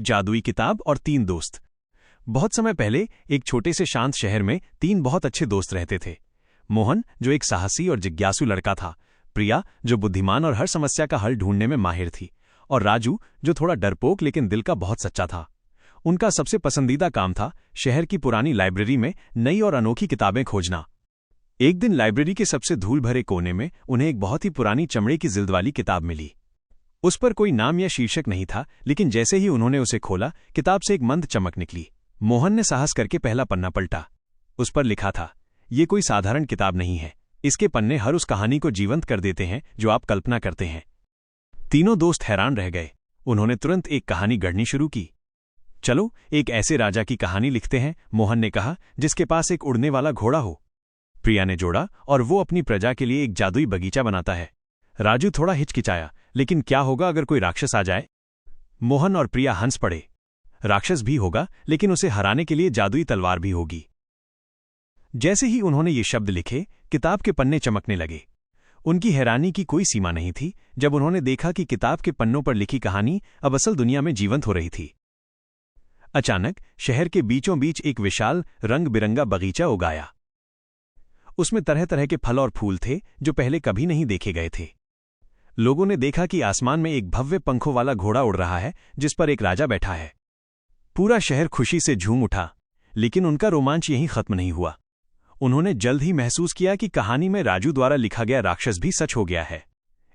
जादुई किताब और 3 दोस्त। बहुत समय पहले एक छोटे से शांत शहर में 3 बहुत अच्छे दोस्त रहते थे। मोहन, जो एक साहसी और जिज्ञासु लड़का था, प्रिया, जो बुद्धिमान और हर समस्या का हल ढूंढने में माहिर थी, और राजू, जो थोड़ा डरपोक लेकिन दिल का बहुत सच्चा था। उनका सबसे पसंदीदा काम था शहर की पुरानी लाइब्रेरी में नई और अनोखी किताबें खोजना। एक दिन लाइब्रेरी के सबसे धूल भरे कोने में उन्हें एक बहुत ही पुरानी चमड़े की जिल्द वाली किताब मिली। उस पर कोई नाम या शीर्षक नहीं था, लेकिन जैसे ही उन्होंने उसे खोला, किताब से एक मंद चमक निकली। मोहन ने साहस करके पहला पन्ना पलटा। उस पर लिखा था, ये कोई साधारण किताब नहीं है, इसके पन्ने हर उस कहानी को जीवंत कर देते हैं जो आप कल्पना करते हैं। तीनों दोस्त हैरान रह गए। उन्होंने तुरंत एक कहानी गढ़नी शुरू की। चलो, एक ऐसे राजा की कहानी लिखते हैं, मोहन ने कहा, जिसके पास एक उड़ने वाला घोड़ा हो। प्रिया ने जोड़ा, और वो अपनी प्रजा के लिए एक जादुई बगीचा बनाता है। राजू थोड़ा हिचकिचाया, लेकिन क्या होगा अगर कोई राक्षस आ जाए? मोहन और प्रिया हंस पड़े। राक्षस भी होगा, लेकिन उसे हराने के लिए जादुई तलवार भी होगी। जैसे ही उन्होंने ये शब्द लिखे, किताब के पन्ने चमकने लगे। उनकी हैरानी की कोई सीमा नहीं थी जब उन्होंने देखा कि किताब के पन्नों पर लिखी कहानी अब असल दुनिया में जीवंत हो रही थी। अचानक शहर के बीचों बीच एक विशाल रंग बिरंगा बगीचा उगाया। उसमें तरह तरह के फल और फूल थे जो पहले कभी नहीं देखे गए थे। लोगों ने देखा कि आसमान में एक भव्य पंखों वाला घोड़ा उड़ रहा है, जिस पर एक राजा बैठा है। पूरा शहर खुशी से झूम उठा, लेकिन उनका रोमांच यहीं खत्म नहीं हुआ। उन्होंने जल्द ही महसूस किया कि कहानी में राजू द्वारा लिखा गया राक्षस भी सच हो गया है।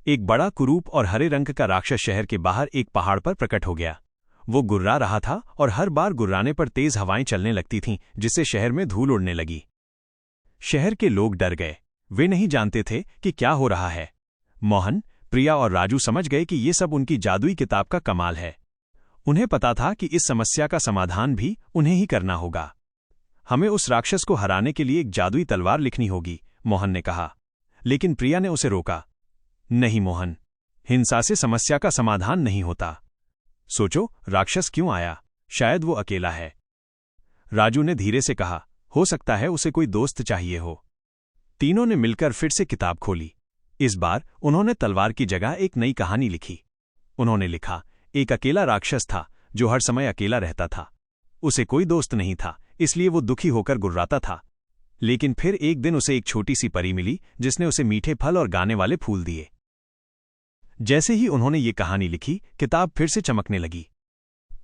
एक बड़ा कुरूप और हरे रंग का राक्षस शहर के बाहर एक पहाड़ पर प्रकट हो गया। वो गुर्रा रहा था, और हर बार गुर्राने पर तेज हवाएं चलने लगती थीं, जिससे शहर में धूल उड़ने लगी। शहर के लोग डर गए। वे नहीं जानते थे कि क्या हो रहा है। मोहन, प्रिया और राजू समझ गए कि ये सब उनकी जादुई किताब का कमाल है। उन्हें पता था कि इस समस्या का समाधान भी उन्हें ही करना होगा। हमें उस राक्षस को हराने के लिए एक जादुई तलवार लिखनी होगी, मोहन ने कहा। लेकिन प्रिया ने उसे रोका। नहीं मोहन, हिंसा से समस्या का समाधान नहीं होता। सोचो, राक्षस क्यों आया? शायद वो अकेला है। राजू ने धीरे से कहा, हो सकता है उसे कोई दोस्त चाहिए हो। तीनों ने मिलकर फिर से किताब खोली। इस बार उन्होंने तलवार की जगह एक नई कहानी लिखी। उन्होंने लिखा, एक अकेला राक्षस था जो हर समय अकेला रहता था। उसे कोई दोस्त नहीं था, इसलिए वो दुखी होकर गुर्राता था। लेकिन फिर एक दिन उसे एक छोटी सी परी मिली, जिसने उसे मीठे फल और गाने वाले फूल दिए। जैसे ही उन्होंने ये कहानी लिखी, किताब फिर से चमकने लगी।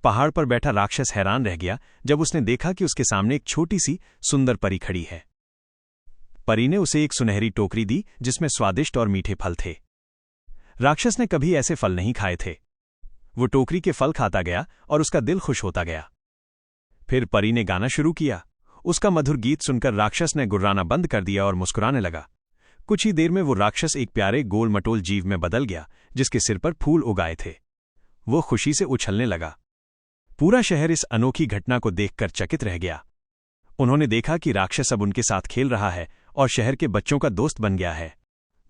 पहाड़ पर बैठा राक्षस हैरान रह गया जब उसने देखा कि उसके सामने एक छोटी सी सुंदर परी खड़ी है। परी ने उसे एक सुनहरी टोकरी दी जिसमें स्वादिष्ट और मीठे फल थे। राक्षस ने कभी ऐसे फल नहीं खाए थे। वो टोकरी के फल खाता गया और उसका दिल खुश होता गया। फिर परी ने गाना शुरू किया। उसका मधुर गीत सुनकर राक्षस ने गुर्राना बंद कर दिया और मुस्कुराने लगा। कुछ ही देर में वो राक्षस एक प्यारे गोल मटोल जीव में बदल गया, जिसके सिर पर फूल उगाए थे। वो खुशी से उछलने लगा। पूरा शहर इस अनोखी घटना को देखकर चकित रह गया। उन्होंने देखा कि राक्षस अब उनके साथ खेल रहा है और शहर के बच्चों का दोस्त बन गया है।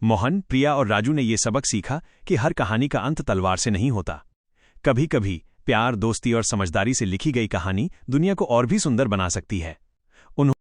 मोहन, प्रिया और राजू ने यह सबक सीखा कि हर कहानी का अंत तलवार से नहीं होता। कभी कभी प्यार, दोस्ती और समझदारी से लिखी गई कहानी दुनिया को और भी सुंदर बना सकती है।